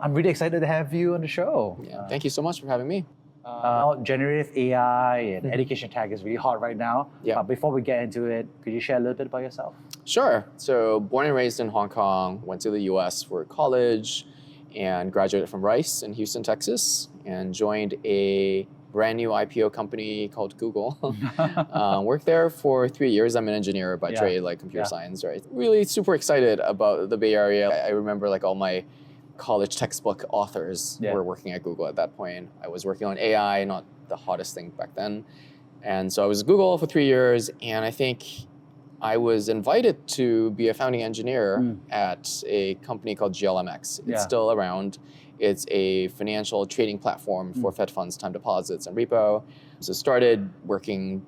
I'm really excited to have you on the show. Yeah, thank you so much for having me. Generative AI and education tech is really hot right now. Yeah. Before we get into it, could you share a little bit about yourself? Sure. So born and raised in Hong Kong, went to the US for college and graduated from Rice in Houston, Texas, and joined a brand new IPO company called Google. Worked there for 3 years. I'm an engineer by trade, like computer science, right? Really super excited about the Bay Area. I remember like all my college textbook authors were working at Google at that point. I was working on AI, not the hottest thing back then. And so I was at Google for 3 years, and I think I was invited to be a founding engineer at a company called GLMX. It's still around. It's a financial trading platform for Fed funds, time deposits, and repo. So started working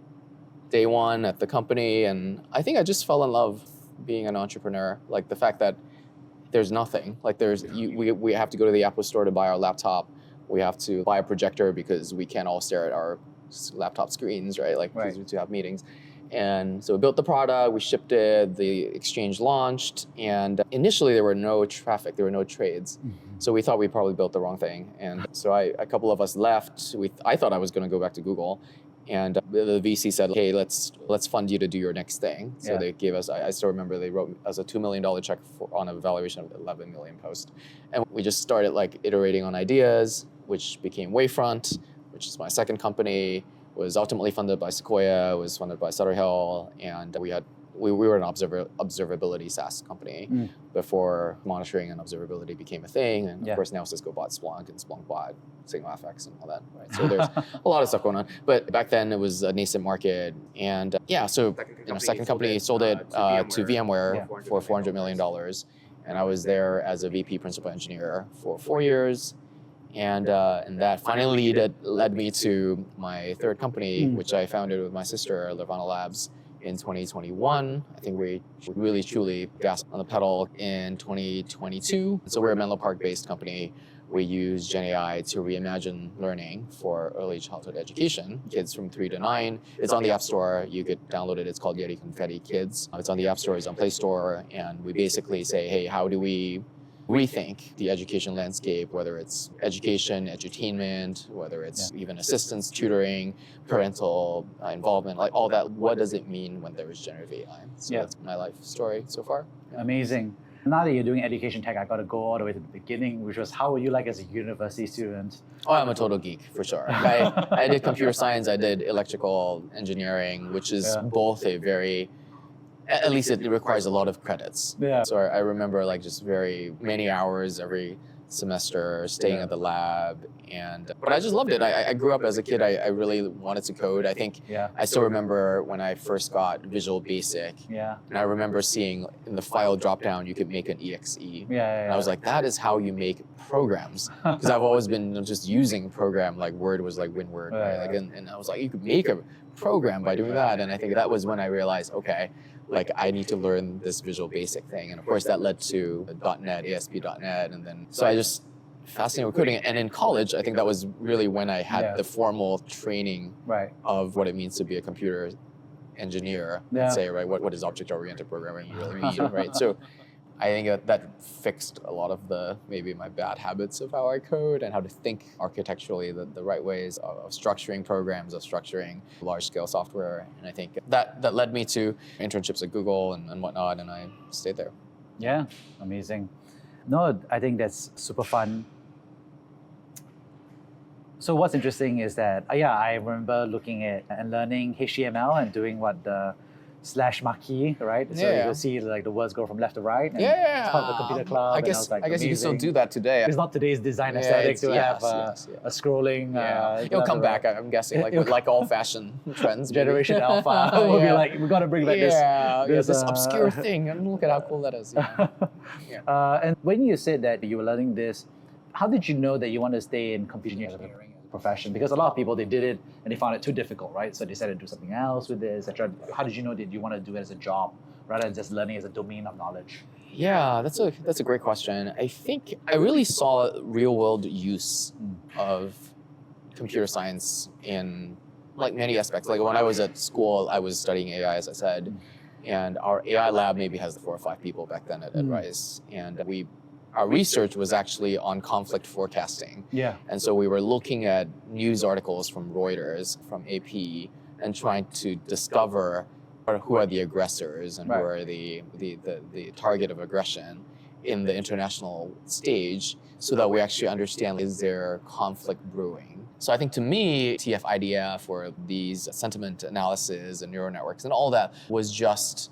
day one at the company, and I think I just fell in love being an entrepreneur. Like the fact that there's nothing. Like we have to go to the Apple store to buy our laptop. We have to buy a projector because we can't all stare at our laptop screens, right? Like to have meetings. And so we built the product, we shipped it, the exchange launched, and initially there were no traffic, there were no trades. So we thought we probably built the wrong thing. And so a couple of us left. I thought I was going to go back to Google. And the VC said, hey, let's fund you to do your next thing. So they gave us, I still remember they wrote us a $2 million check on a valuation of 11 million post. And we just started like iterating on ideas, which became Wayfront, which is my second company, was ultimately funded by Sequoia, was funded by Sutter Hill. And we were an observability SaaS company before monitoring and observability became a thing. And of course now Cisco bought Splunk and Splunk bought SigmaFX and all that, right? So there's a lot of stuff going on. But back then it was a nascent market. And so second company sold it to VMware for $400 million. And I was there as a VP principal engineer for 4 years. And that finally led me to my third company, which I founded with my sister, Lirvana Labs, in 2021. I think we really truly gasped on the pedal in 2022. So we're a Menlo Park-based company. We use Gen AI to reimagine learning for early childhood education, kids from 3 to 9. It's on the App Store. You could download it. It's called Yeti Confetti Kids. It's on the App Store. It's on Play Store. And we basically say, hey, how do we rethink the education landscape, whether it's education, edutainment, whether it's even assistance, tutoring, parental involvement, like all that. What does it mean when there is generative AI? So that's my life story so far. Amazing. Now that you're doing education tech, I got to go all the way to the beginning, which was how were you like as a university student? Oh, I'm a total geek for sure. I did computer science, I did electrical engineering, which is both a very, at least it requires a lot of credits. So I remember like just very many hours every semester staying at the lab, but I just loved it. I grew up as a kid, I really wanted to code. I think I still remember when I first got Visual Basic, and I remember seeing in the file dropdown you could make an exe. And I was like, that is how you make programs, because I've always been just using program, like Word was like WinWord, right? Like, and I was like, you could make a program by doing that. And I think that was when I realized, okay, like I need to learn this Visual Basic thing. And of course that led to .NET, ASP.NET, and then, so I just fascinated with coding. And in college, I think that was really when I had the formal training of what it means to be a computer engineer, let's say, right? What does object-oriented programming really mean, right? So I think that fixed a lot of maybe my bad habits of how I code and how to think architecturally the right ways of structuring programs, of structuring large-scale software. And I think that led me to internships at Google and whatnot, and I stayed there. Yeah, amazing. No, I think that's super fun. So what's interesting is that, I remember looking at and learning HTML and doing what the slash marquee, right? So you can see like the words go from left to right. And it's part of the computer club. I guess you can still do that today. It's not today's design aesthetic to have a scrolling. It'll come back, I'm guessing, like all fashion trends. Generation Alpha. We'll be like, we got to bring back this obscure thing, and look at how cool that is. And when you said that you were learning this, how did you know that you want to stay in computer engineering profession? Because a lot of people, they did it and they found it too difficult, right? So they decided to do something else with it, etc. How did you know that you want to do it as a job rather than just learning as a domain of knowledge? Yeah, that's a great question. I think I really saw real world use of computer science in like many aspects. Like when I was at school, I was studying AI, as I said, and our AI lab maybe has 4 or 5 people back then at Rice, and we our research was actually on conflict forecasting. Yeah. And so we were looking at news articles from Reuters, from AP, and trying to discover who are the aggressors and who are the target of aggression in the international stage, so that we actually understand, is there conflict brewing? So I think to me, TF IDF or these sentiment analysis and neural networks and all that was just,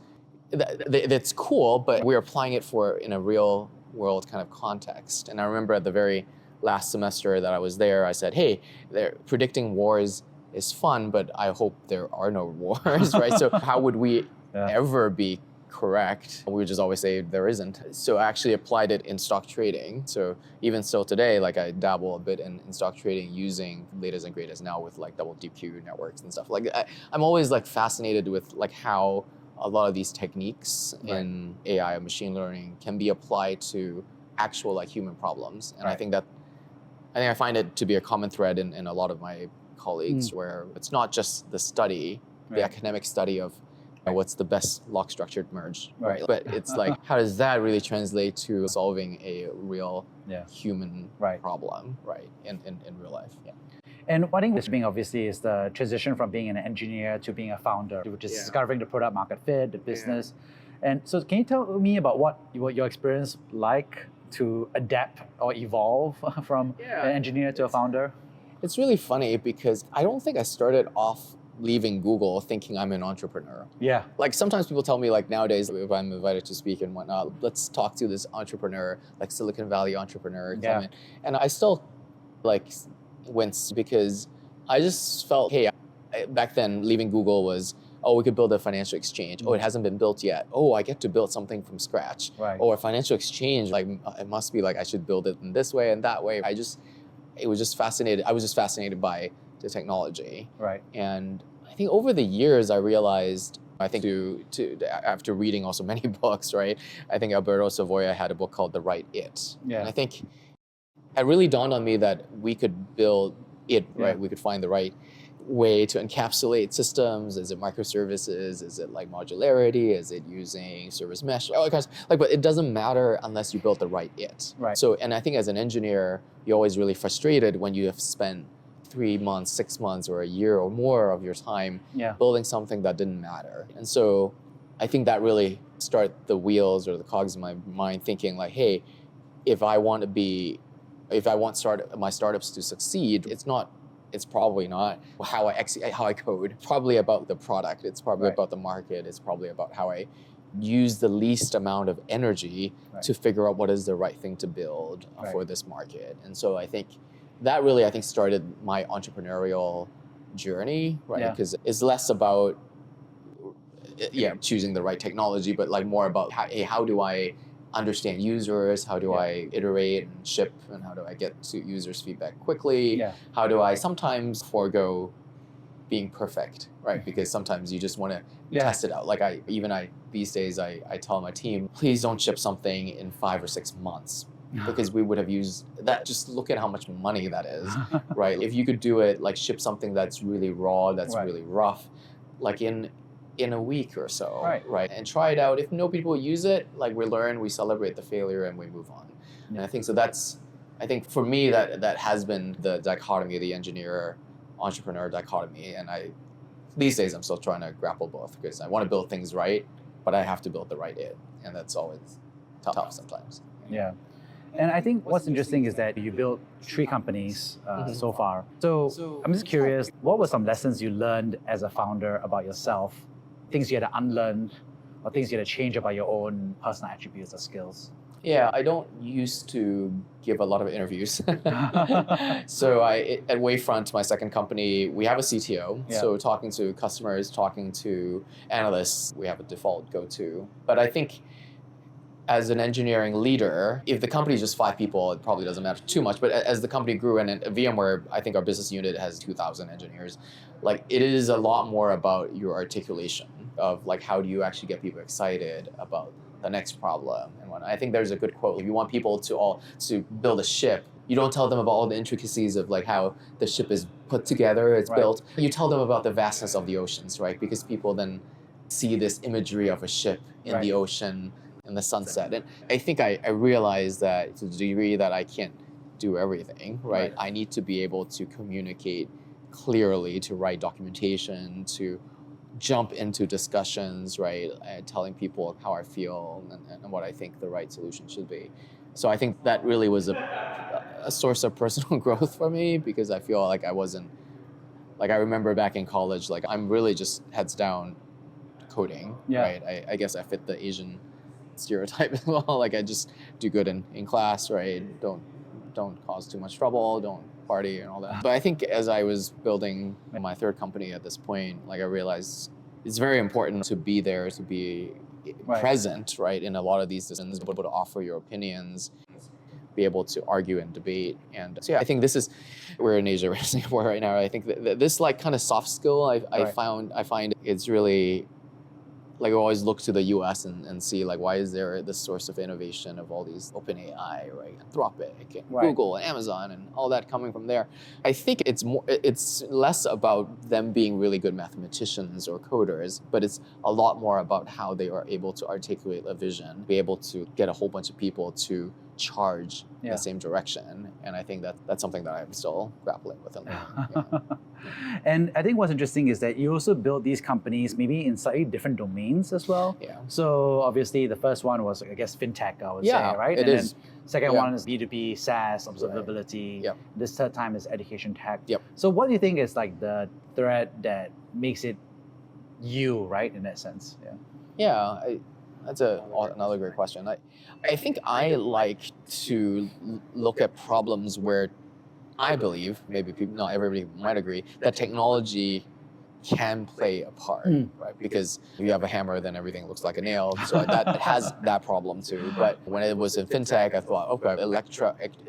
that's cool, but we're applying it in a real world kind of context. And I remember at the very last semester that I was there, I said, hey, they're predicting wars is fun, but I hope there are no wars, right? So how would we ever be correct? We would just always say there isn't. So I actually applied it in stock trading. So even still today, like I dabble a bit in stock trading using latest and greatest now with like double deep Q networks and stuff. Like I'm always like fascinated with like how a lot of these techniques in AI and machine learning can be applied to actual like human problems. And I think I find it to be a common thread in a lot of my colleagues, where it's not just the study, the academic study of what's the best lock structured merge, right? But it's like, how does that really translate to solving a real human problem, right, in real life? Yeah. And one thing that's being obviously is the transition from being an engineer to being a founder, which is discovering the product market fit, the business. And so can you tell me about what your experience like to adapt or evolve from an engineer to a founder? It's really funny because I don't think I started off leaving Google thinking I'm an entrepreneur. Yeah. Like sometimes people tell me like nowadays, if I'm invited to speak and whatnot, let's talk to this entrepreneur, like Silicon Valley entrepreneur, Clement. And I still like wince because I just felt, hey, back then leaving Google was, oh, we could build a financial exchange. Oh, it hasn't been built yet. Oh, I get to build something from scratch. Or a financial exchange, like it must be like I should build it in this way and that way. I was just fascinated by the technology. And I think over the years I realized, I think after reading also many books, right? I think Alberto Savoya had a book called The Right It. And I think it really dawned on me that we could build it, right? We could find the right way to encapsulate systems. Is it microservices? Is it like modularity? Is it using service mesh? All kinds like, but it doesn't matter unless you build the right it. So, and I think as an engineer, you're always really frustrated when you have spent 3 months, 6 months, or a year or more of your time building something that didn't matter. And so I think that really started the wheels or the cogs in my mind thinking like, hey, if I want my startups to succeed, it's probably not how I code. It's probably about the product. It's probably about the market. It's probably about how I use the least amount of energy to figure out what is the right thing to build for this market. And so I think that really, started my entrepreneurial journey, right? Because it's less about choosing the right technology, but like more about how do I understand users, how do I iterate and ship, and how do I get to users' feedback quickly? How do I sometimes forego being perfect, right? Because sometimes you just want to test it out. Like these days I tell my team, please don't ship something in 5 or 6 months. Because we would have used that. Just look at how much money that is, right? If you could do it, like ship something that's really raw, that's really rough, like in a week or so, right? And try it out. If no people use it, like we learn, we celebrate the failure, and we move on. And I think so. I think for me that has been the dichotomy, the engineer-entrepreneur dichotomy. And these days I'm still trying to grapple both because I want to build things right, but I have to build the right it, and that's always tough sometimes. Yeah. And I think what's interesting is that you built 3 companies so far. So I'm just curious, what were some lessons you learned as a founder about yourself, things you had to unlearn, or things you had to change about your own personal attributes or skills? Yeah, I don't used to give a lot of interviews. So at Wayfront, my second company, we have a CTO. So talking to customers, talking to analysts, we have a default go-to. But I think as an engineering leader, if the company is just 5 people, it probably doesn't matter too much. But as the company grew, and at VMware, I think our business unit has 2,000 engineers, like it is a lot more about your articulation of like how do you actually get people excited about the next problem. And I think there's a good quote: if you want people to build a ship, you don't tell them about all the intricacies of like how the ship is put together, it's built. You tell them about the vastness of the oceans, right? Because people then see this imagery of a ship in the ocean, in the sunset. And I think I realized that to the degree that I can't do everything, right? I need to be able to communicate clearly, to write documentation, to jump into discussions, right? Telling people how I feel and what I think the right solution should be. So I think that really was a source of personal growth for me, because I feel like I wasn't, like I remember back in college, like I'm really just heads down coding, right? I guess I fit the Asian stereotype as well. Like I just do good in class, right? Don't cause too much trouble, don't party and all that. But I think as I was building my third company at this point, like I realized it's very important to be there, to be present, right, in a lot of these decisions, be able to offer your opinions, be able to argue and debate. And so yeah, I think we're in Asia, we're in Singapore right now. I think that this like kind of soft skill I find it's really, like I always look to the US and see like, why is there this source of innovation of all these OpenAI, right? Anthropic and Google and Amazon and all that coming from there. I think it's less about them being really good mathematicians or coders, but it's a lot more about how they are able to articulate a vision, be able to get a whole bunch of people to charge in the same direction. And I think that's something that I'm still grappling with and learning. And I think what's interesting is that you also build these companies maybe in slightly different domains as well. So obviously the first one was, I guess, fintech, I would say, right? It and is. Then second one is B2B, SaaS, observability. This third time is education tech. So what do you think is like the thread that makes it you, right, in that sense? That's another great question. I think I like to look at problems where I believe, maybe not everybody might agree, that technology can play a part, right? Because if you have a hammer, then everything looks like a nail. So that has that problem too. But when it was in fintech, I thought, okay,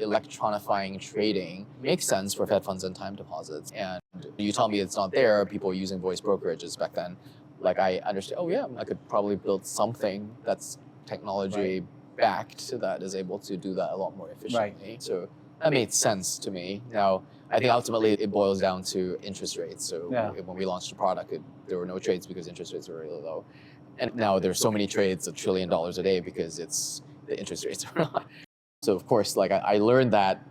electronifying trading makes sense for Fed funds and time deposits. And you tell me it's not there, people using voice brokerages back then, like I understand, I could probably build something that's technology backed that is able to do that a lot more efficiently. So that made sense to me. Now, I think ultimately it boils down to interest rates. So when we launched the product, there were no trades because interest rates were really low. And now there's so many trades, $1 trillion a day, because the interest rates are not. So of course, like I learned that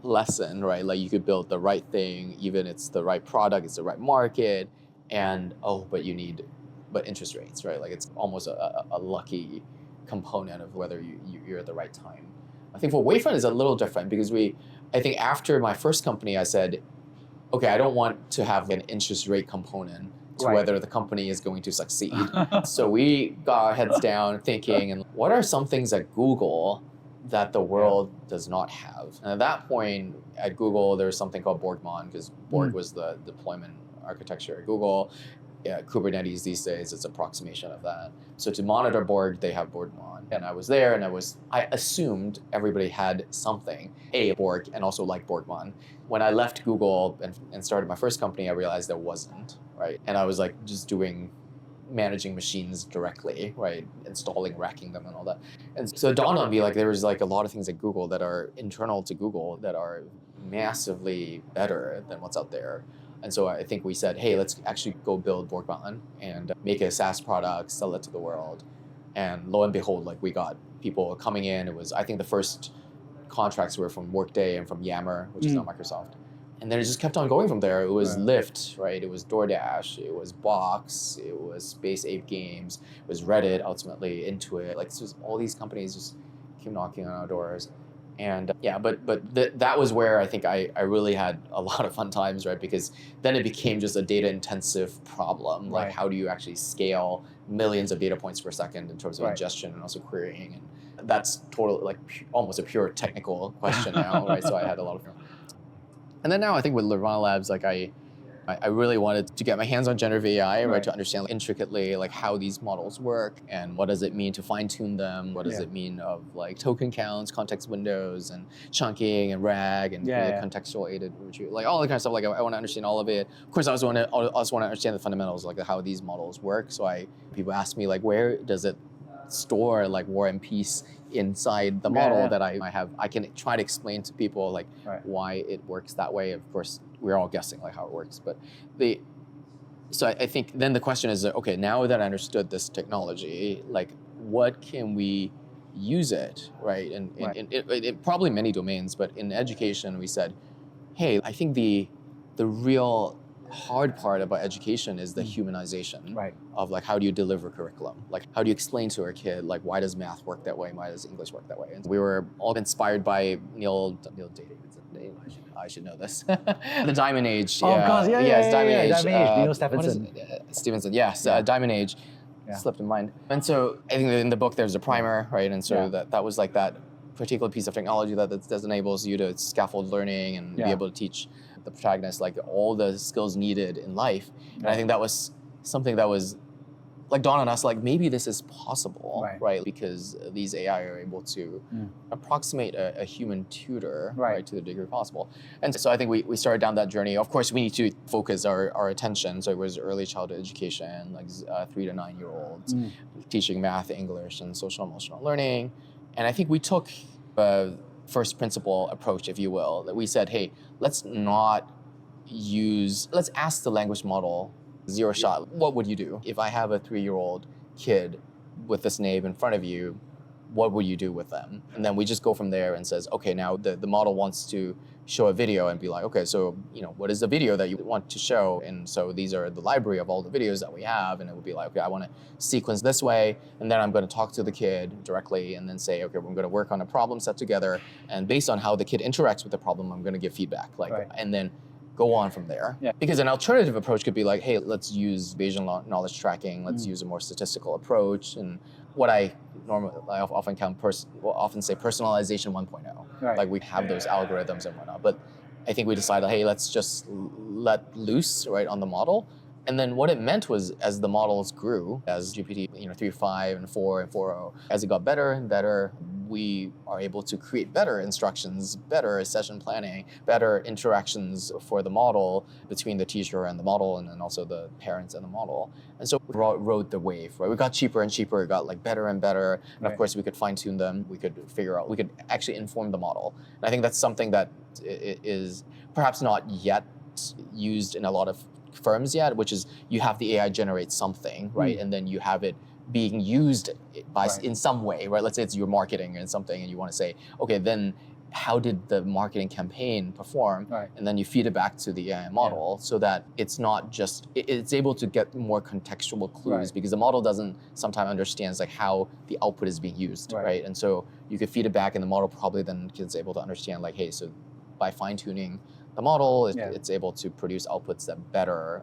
lesson, right? Like you could build the right thing, even it's the right product, it's the right market, and but interest rates, right? Like it's almost a lucky component of whether you're at the right time. I think for Wayfront is a little different because I think after my first company, I said, okay, I don't want to have an interest rate component to whether the company is going to succeed. So we got our heads down thinking, and what are some things at Google that the world does not have? And at that point at Google, there was something called Borgmon, because Borg was the deployment architecture at Google. Kubernetes these days, it's an approximation of that. So to monitor Borg, they have Borgmon. And I was there and I assumed everybody had something, Borg, and also like Borgmon. When I left Google and started my first company, I realized there wasn't, right? And I was like just managing machines directly, right? Installing, racking them and all that. And so it dawned on me, like there was like a lot of things at Google that are internal to Google that are massively better than what's out there. And so I think we said, hey, let's actually go build Borgmon and make a SaaS product, sell it to the world. And lo and behold, like we got people coming in. It was, I think the first contracts were from Workday and from Yammer, which is now Microsoft. And then it just kept on going from there. It was Lyft, right? It was DoorDash, it was Box, it was Space Ape Games, it was Reddit, ultimately Intuit. Like it's just all these companies just came knocking on our doors. And that was where I think I really had a lot of fun times, right? Because then it became just a data intensive problem. Like how do you actually scale millions of data points per second in terms of ingestion and also querying? And that's totally like almost a pure technical question now, right? So I had a lot of fun. And then now I think with Lirvana Labs, like I really wanted to get my hands on generative AI, right? To understand intricately like how these models work and what does it mean to fine tune them? What does it mean of like token counts, context windows, and chunking and RAG and contextual aided retrieval, like all that kind of stuff. Like I want to understand all of it. Of course, I also want to understand the fundamentals, like how these models work. So people ask me like, where does it store like War and Peace inside the model that I have? I can try to explain to people like why it works that way. Of course, we're all guessing like how it works, but so I think then the question is, okay, now that I understood this technology, like what can we use it, right? And in probably many domains, but in education, we said, hey, I think the real hard part about education is the humanization of like, how do you deliver curriculum? Like, how do you explain to a kid, like, why does math work that way? Why does English work that way? And we were all inspired by Neil Davidson. I should know this. The Diamond Age. Oh, of course, it's Diamond Age. Diamond Age, Neil Stephenson. Stevenson, yes, Diamond Age. Slipped in mind. And so I think in the book there's a primer, right? And so that was like that particular piece of technology that enables you to scaffold learning and be able to teach the protagonist like all the skills needed in life. And I think that was something that was like dawned on us, like maybe this is possible, right? Because these AI are able to approximate a human tutor, right, to the degree possible. And so I think we started down that journey. Of course, we need to focus our attention. So it was early childhood education, like 3 to 9 year olds, teaching math, English, and social emotional learning. And I think we took a first principle approach, if you will, that we said, hey, let's ask the language model zero shot. What would you do if I have a 3-year-old kid with this name in front of you? What would you do with them? And then we just go from there and says, okay, now the model wants to show a video and be like, okay, so what is the video that you want to show? And so these are the library of all the videos that we have, and it would be like, okay, I want to sequence this way, and then I'm going to talk to the kid directly, and then say, okay, we're going to work on a problem set together, and based on how the kid interacts with the problem, I'm going to give feedback, and then go on from there. Because an alternative approach could be like, hey, let's use Bayesian knowledge tracking, let's use a more statistical approach, and what I often say personalization 1.0. Like we have those algorithms and whatnot, but I think we decided, hey, let's just let loose on the model. And then what it meant was, as the models grew, as GPT 3.5 and 4 and 4.0, as it got better and better, we are able to create better instructions, better session planning, better interactions for the model between the teacher and the model, and then also the parents and the model. And so we rode the wave, right? We got cheaper and cheaper, it got like better and better. And of course we could fine tune them, we could actually inform the model. And I think that's something that is perhaps not yet used in a lot of firms yet, which is you have the AI generate something, right? And then you have it being used in some way, right? Let's say it's your marketing and something, and you want to say, okay, then how did the marketing campaign perform? And then you feed it back to the AI model so that it's not just, it's able to get more contextual clues because the model doesn't sometimes understands like how the output is being used, right? And so you could feed it back and the model probably then is able to understand like, hey, so by fine tuning the model, it's able to produce outputs that better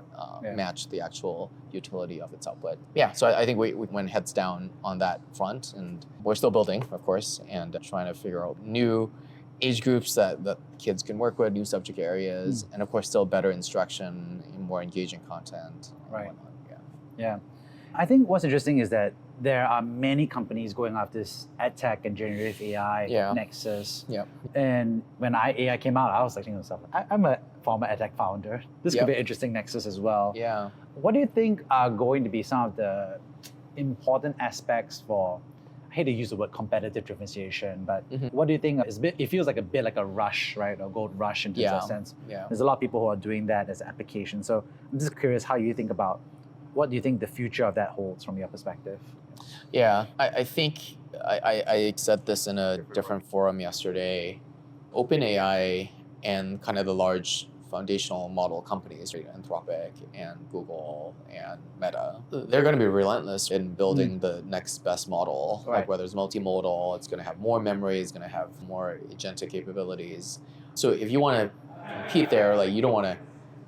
match the actual utility of its output. So I think we went heads down on that front, and we're still building, of course, and trying to figure out new age groups that kids can work with, new subject areas, and of course still better instruction, more engaging content. And whatnot. I think what's interesting is that there are many companies going after this EdTech and generative AI nexus. And when AI came out, I was thinking to myself, I'm a former EdTech founder. This could be an interesting nexus as well. What do you think are going to be some of the important aspects for, I hate to use the word competitive differentiation, but what do you think it feels like a bit like a rush, right? A gold rush in that sense. There's a lot of people who are doing that as an application. So I'm just curious how you think about, what do you think the future of that holds from your perspective? I think I said this in a different forum yesterday. OpenAI and kind of the large foundational model companies, right, Anthropic and Google and Meta, they're going to be relentless in building the next best model, like whether it's multimodal, it's going to have more memory, it's going to have more agentic capabilities. So if you want to compete there, like you don't want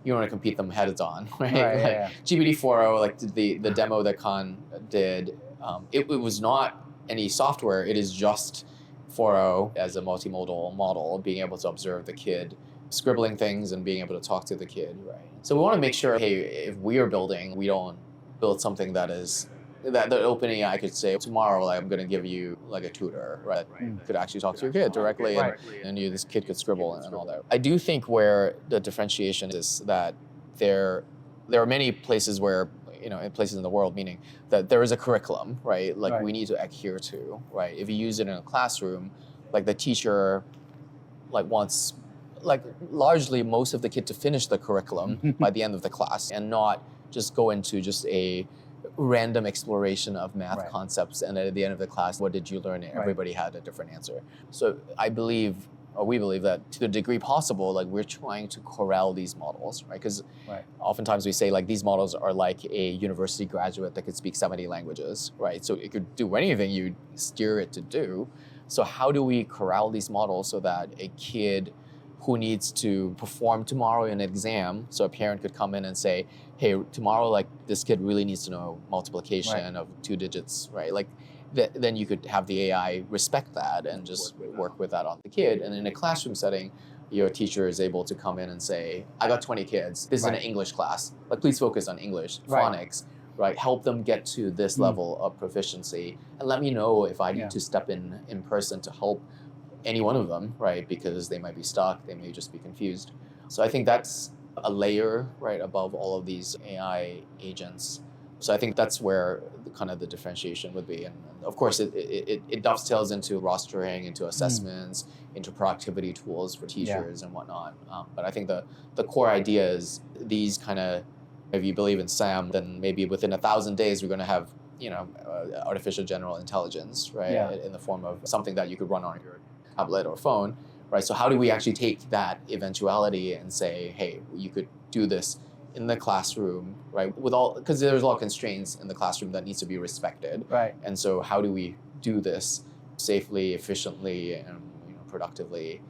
to compete them heads on, right? GPT 4.0, like the demo that Khan did, it was not any software. It is just 4.0 as a multimodal model, being able to observe the kid scribbling things and being able to talk to the kid, right? So we want to make sure, hey, if we are building, we don't build something that OpenAI could say tomorrow, like I'm going to give you like a tutor, right? Could actually talk to your kid directly, and this kid could scribble and all that. I do think where the differentiation is that there are many places where, in places in the world, meaning that there is a curriculum, right? Like we need to adhere to, right? If you use it in a classroom, like the teacher, like wants, like largely most of the kid to finish the curriculum by the end of the class and not just go into just a random exploration of math Right. concepts, and at the end of the class, what did you learn? And everybody had a different answer. So I believe, or we believe, that to the degree possible, like we're trying to corral these models, right? Because oftentimes we say like these models are like a university graduate that could speak 70 languages, right? So it could do anything you steer it to do. So how do we corral these models so that a kid who needs to perform tomorrow in an exam, so a parent could come in and say, hey, tomorrow, like this kid really needs to know multiplication of 2 digits, right? Like then you could have the AI respect that and just work with that on the kid. And in a classroom setting, your teacher is able to come in and say, I got 20 kids, this is an English class, like please focus on English, phonics, right? Help them get to this level of proficiency, and let me know if I need to step in person to help any one of them, right? Because they might be stuck, they may just be confused. So I think that's a layer, right, above all of these AI agents. So I think that's where kind of the differentiation would be. And of course, it dovetails into rostering, into assessments, into productivity tools for teachers and whatnot. But I think the core idea is these kind of, if you believe in SAM, then maybe within 1,000 days, we're going to have, artificial general intelligence, right? In the form of something that you could run on your tablet or phone, right? So how do we actually take that eventuality and say, hey, you could do this in the classroom, right? Because there's a lot of constraints in the classroom that needs to be respected. Right. And so how do we do this safely, efficiently, and productively?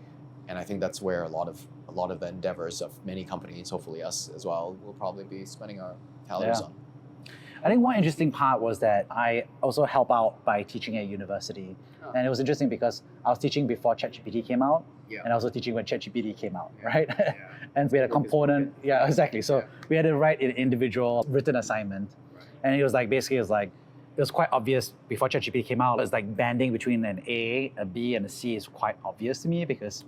And I think that's where a lot of the endeavors of many companies, hopefully us as well, will probably be spending our calories on. I think one interesting part was that I also help out by teaching at university. And it was interesting because I was teaching before ChatGPT came out, and also teaching when ChatGPT came out, right? And we had a component, exactly. So we had to write an individual written assignment. And it was like, basically it was quite obvious before ChatGPT came out. It's like banding between an A, a B, and a C is quite obvious to me, because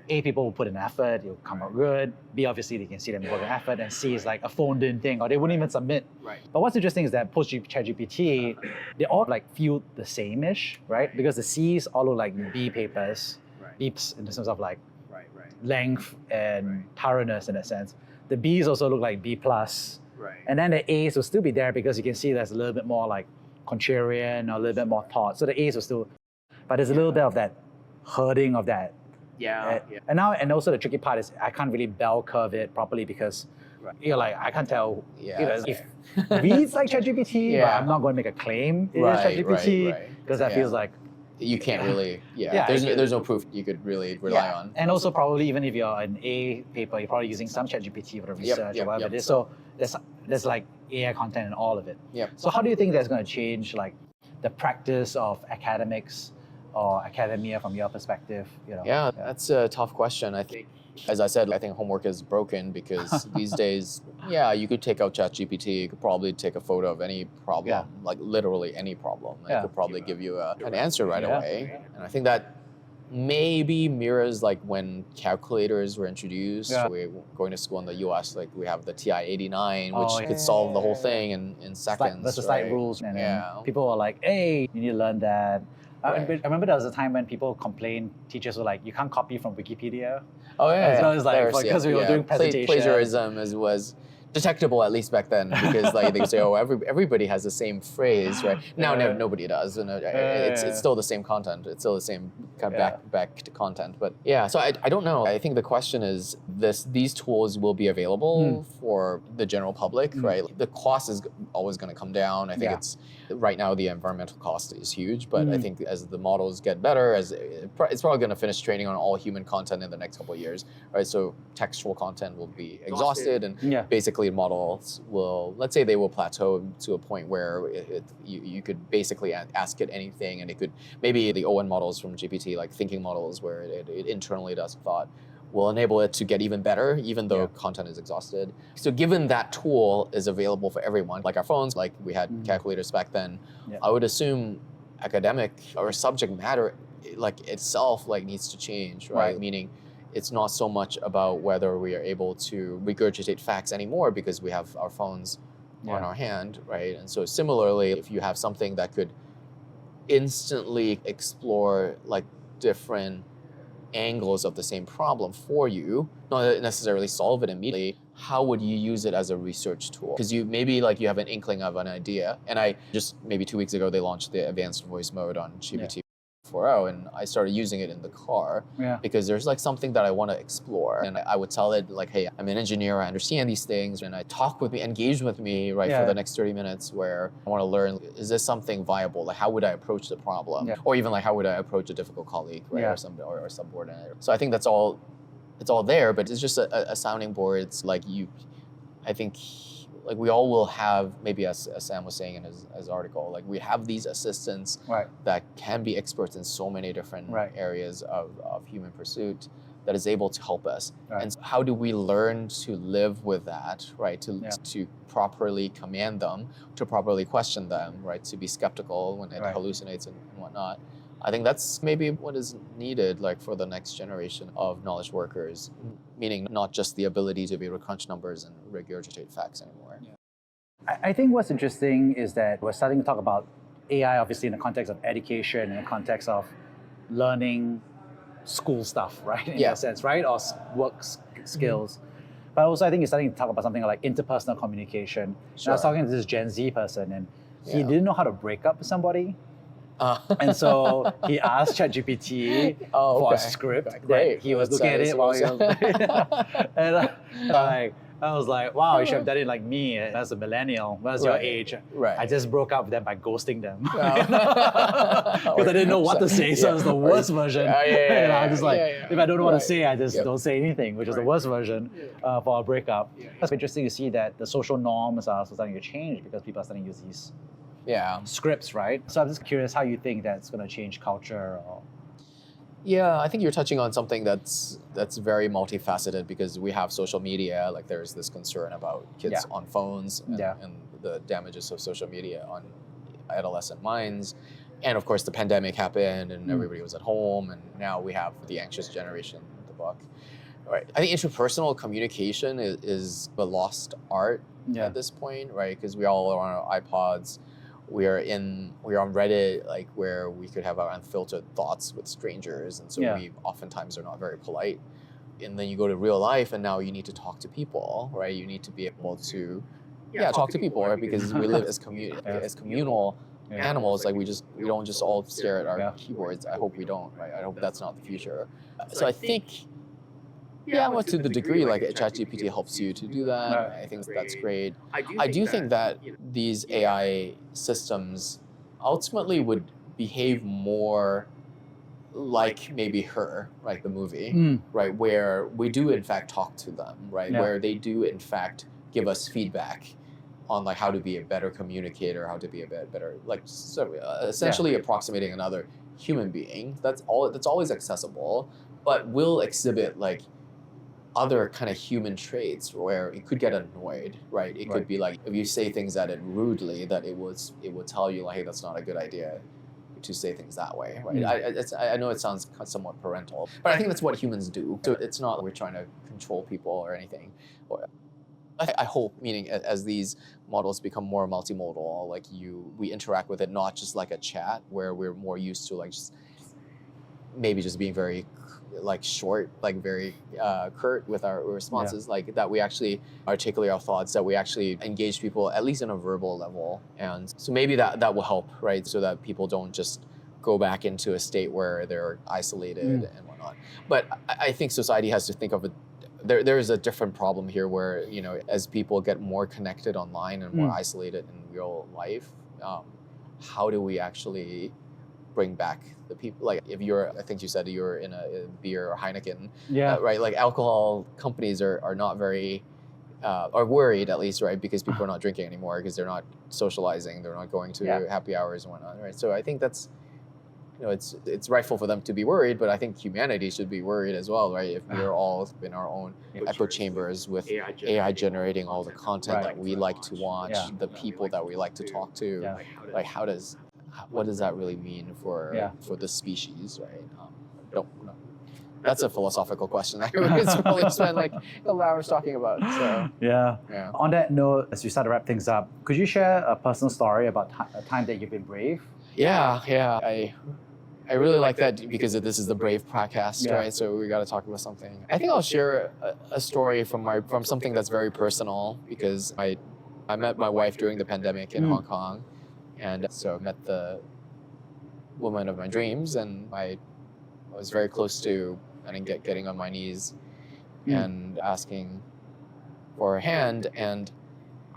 A, people will put in effort, it'll come out good. B, obviously they can see them put in effort, and C is like a phoned in thing, or they wouldn't even submit. But what's interesting is that post ChatGPT, they all like feel the same-ish, right? Because the C's all look like B papers, B's in the sense of like length and thoroughness in that sense. The B's also look like B plus. And then the A's will still be there because you can see there's a little bit more like contrarian or a little bit more thought. So the A's will still, but there's a little bit of that herding of that. And also the tricky part is I can't really bell curve it properly because like I can't tell if reads like ChatGPT, but I'm not going to make a claim it is ChatGPT because that feels like you can't really, there's no proof you could really rely on. And also probably even if you're an A paper, you're probably using some ChatGPT for the research or whatever it is. So there's like AI content in all of it. So how do you think that's going to change like the practice of academics or academia from your perspective? That's a tough question. I think, as I said, I think homework is broken because these days, you could take out ChatGPT, you could probably take a photo of any problem, like literally any problem. It could probably give you an answer right away. And I think that maybe mirrors like when calculators were introduced. We're going to school in the US, like we have the TI-89, which could solve the whole thing in seconds. That's the slight rules. And people are like, hey, you need to learn that. I remember there was a time when people complained, teachers were like, you can't copy from Wikipedia. So it's like, because we were doing presentations. Plagiarism was detectable, at least back then, because like they say, oh, everybody has the same phrase, right? Now nobody does, and it's still the same content. It's still the same kind of back to content. But so I don't know. I think the question is these tools will be available for the general public, right? The cost is always going to come down. I think it's right now the environmental cost is huge, but I think as the models get better, it's probably going to finish training on all human content in the next couple of years, right? So textual content will be exhausted, and basically models will, let's say they will plateau to a point where you could basically ask it anything, and it could, maybe the ON models from GPT, like thinking models where it internally does thought, will enable it to get even better, even though content is exhausted. So given that tool is available for everyone, like our phones, like we had calculators back then, I would assume academic or subject matter like itself like needs to change, right? Meaning it's not so much about whether we are able to regurgitate facts anymore because we have our phones on our hand, right? And so similarly, if you have something that could instantly explore like different angles of the same problem for you, not necessarily solve it immediately. How would you use it as a research tool? Because you you have an inkling of an idea. And I just maybe 2 weeks ago, they launched the advanced voice mode on GPT 4.0, and I started using it in the car because there's like something that I want to explore. And I would tell it like, hey, I'm an engineer, I understand these things, and I engage with me for the next 30 minutes where I want to learn, is this something viable? Like, how would I approach the problem? Or even like, how would I approach a difficult colleague, right? Or subordinate. So I think it's all there, but it's just a sounding board. It's like I think like we all will have, maybe as Sam was saying in his article, like we have these assistants that can be experts in so many different areas of human pursuit that is able to help us. And so how do we learn to live with that, right? To properly command them, to properly question them, right? To be skeptical when it hallucinates and whatnot. I think that's maybe what is needed like for the next generation of knowledge workers, meaning not just the ability to be able to crunch numbers and regurgitate facts anymore. I think what's interesting is that we're starting to talk about AI obviously in the context of education, in the context of learning school stuff, right? In that sense, right? Or work skills. But also I think it's starting to talk about something like interpersonal communication. And I was talking to this Gen Z person and he didn't know how to break up with somebody. And so he asked ChatGPT for a script that he was looking at it while he was and I was like, wow, you should have done it like me as a millennial, as your age. I just broke up with them by ghosting them. Because I didn't know what to say, so it was the worst version. And I was just like, if I don't know what to say, I just don't say anything, which is the worst version for a breakup. It's interesting to see that the social norms are starting to change because people are starting to use these scripts, right? So I'm just curious how you think that's going to change culture. Yeah, I think you're touching on something that's very multifaceted because we have social media. Like there's this concern about kids on phones and the damages of social media on adolescent minds. And of course, the pandemic happened and everybody was at home. And now we have the anxious generation, the book. Right. I think interpersonal communication is the lost art at this point, right? Because we all are on our iPods. We're on Reddit, like where we could have our unfiltered thoughts with strangers, and so we oftentimes are not very polite. And then you go to real life, and now you need to talk to people, right? You need to be able to talk to people, right? Because we live as communal animals. Like we don't just all stare at our keyboards. I hope we don't, right? I hope that's not the future. So I think. Well, to the degree like ChatGPT helps you to do that, I think that's great. I do think that these AI systems ultimately would behave more like maybe Her, right, the movie, right, where we do in fact talk to them, right, where they do in fact give us feedback on like how to be a better communicator, how to be a better essentially approximating another human being. That's always accessible, but will exhibit like other kind of human traits where it could get annoyed, right? It could be like if you say things at it rudely, that it would tell you like, hey, that's not a good idea to say things that way, right? I know it sounds somewhat parental, but I think that's what humans do. So it's not like we're trying to control people or anything. I hope, meaning as these models become more multimodal, like we interact with it not just like a chat where we're more used to like just maybe just being very like short, like very curt with our responses, like that we actually articulate our thoughts, that we actually engage people at least on a verbal level. And so maybe that will help, right? So that people don't just go back into a state where they're isolated and whatnot. But I think society has to think of it. There is a different problem here where, as people get more connected online and more isolated in real life, how do we actually bring back the people? Like if I think you said you're in a beer or Heineken, right? Like alcohol companies are not very, are worried at least, right? Because people are not drinking anymore because they're not socializing, they're not going to happy hours and whatnot, right? So I think that's, it's rightful for them to be worried, but I think humanity should be worried as well, right? If we're all in our own echo chambers with AI generating all the content that we like to watch, the people that we like to talk to, like what does that really mean for the species, right? That's a philosophical that we could probably spend like a couple hours talking about. So. Yeah. On that note, as we start to wrap things up, could you share a personal story about a time that you've been brave? Yeah. I really like that because this is the Brave podcast, Yeah. right? So we got to talk about something. I think I'll share a story from something that's very personal because I met my wife during the pandemic in Hong Kong, and so I met the woman of my dreams, and I was very close to getting on my knees and asking for her hand. And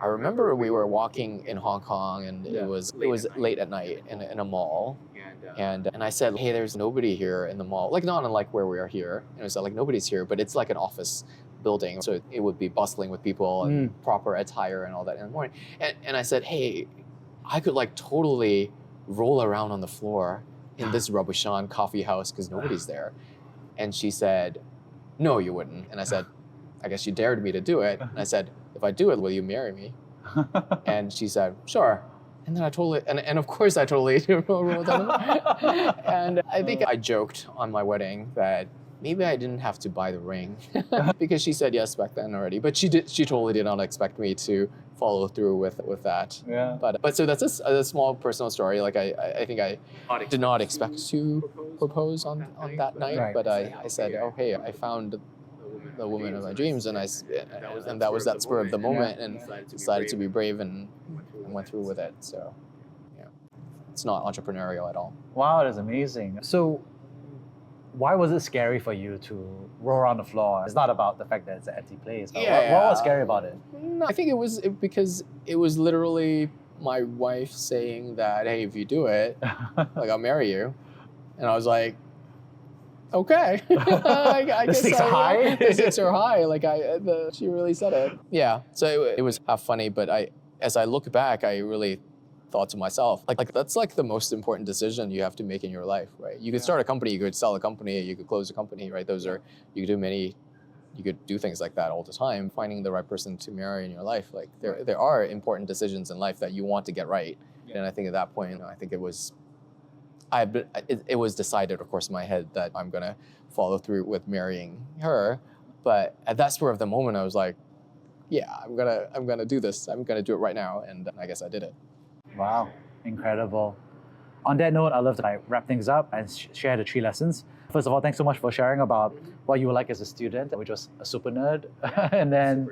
I remember we were walking in Hong Kong, and it was late at night in a mall. And I said, hey, there's nobody here in the mall, like not unlike where we are here. And it was like, nobody's here, but it's like an office building. So it would be bustling with people and proper attire and all that in the morning. And I said, hey, I could like totally roll around on the floor in this Robuchon coffee house because nobody's there. And she said, no, you wouldn't. And I said, I guess you dared me to do it. And I said, if I do it, will you marry me? And she said, sure. And then I totally, and of course I totally rolled on it. And I think I joked on my wedding that maybe I didn't have to buy the ring because she said yes back then already. But she totally did not expect me to follow through with that. Yeah. But so that's a small personal story. Like I think I did not expect to propose on that night, Right. but I said, oh hey, I found the woman of my dreams, and that was that spur of the moment, and decided to be brave and went through with it. So yeah, it's not entrepreneurial at all. Wow, that's amazing. So why was it scary for you to roll around the floor? It's not about the fact that it's an empty place, but what was scary about it? No, I think it was because it was literally my wife saying that, hey, if you do it, like I'll marry you. And I was like, okay. I The guess stakes are high? The stakes are high. Like she really said it. Yeah. So it was half funny, but as I look back, I really thought to myself, like that's like the most important decision you have to make in your life, right? You could start a company, you could sell a company, you could close a company, right? You could do things like that all the time. Finding the right person to marry in your life, like there are important decisions in life that you want to get right. Yeah. And I think at that point, I think it was decided, of course, in my head that I'm gonna follow through with marrying her. But at that spur of the moment, I was like, yeah, I'm gonna do this. I'm gonna do it right now, and I guess I did it. Wow, incredible. On that note, I'd love to wrap things up and share the 3 lessons. First of all, thanks so much for sharing about what you were like as a student, which was a super nerd, and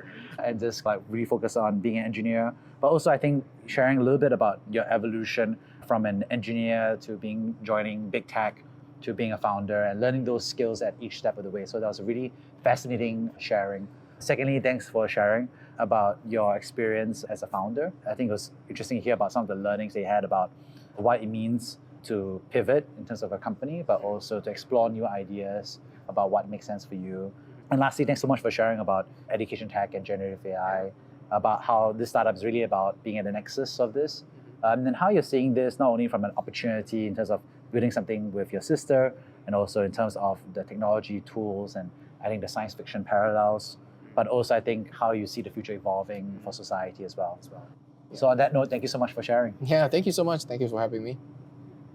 just like really focus on being an engineer. But also, I think sharing a little bit about your evolution from an engineer to joining big tech to being a founder and learning those skills at each step of the way. So that was a really fascinating sharing. Secondly, thanks for sharing about your experience as a founder. I think it was interesting to hear about some of the learnings they had about what it means to pivot in terms of a company, but also to explore new ideas about what makes sense for you. And lastly, thanks so much for sharing about education tech and generative AI, about how this startup is really about being at the nexus of this, and then how you're seeing this not only from an opportunity in terms of building something with your sister, and also in terms of the technology tools and I think the science fiction parallels, but also I think how you see the future evolving for society as well. So on that note, thank you so much for sharing. Yeah, thank you so much. Thank you for having me.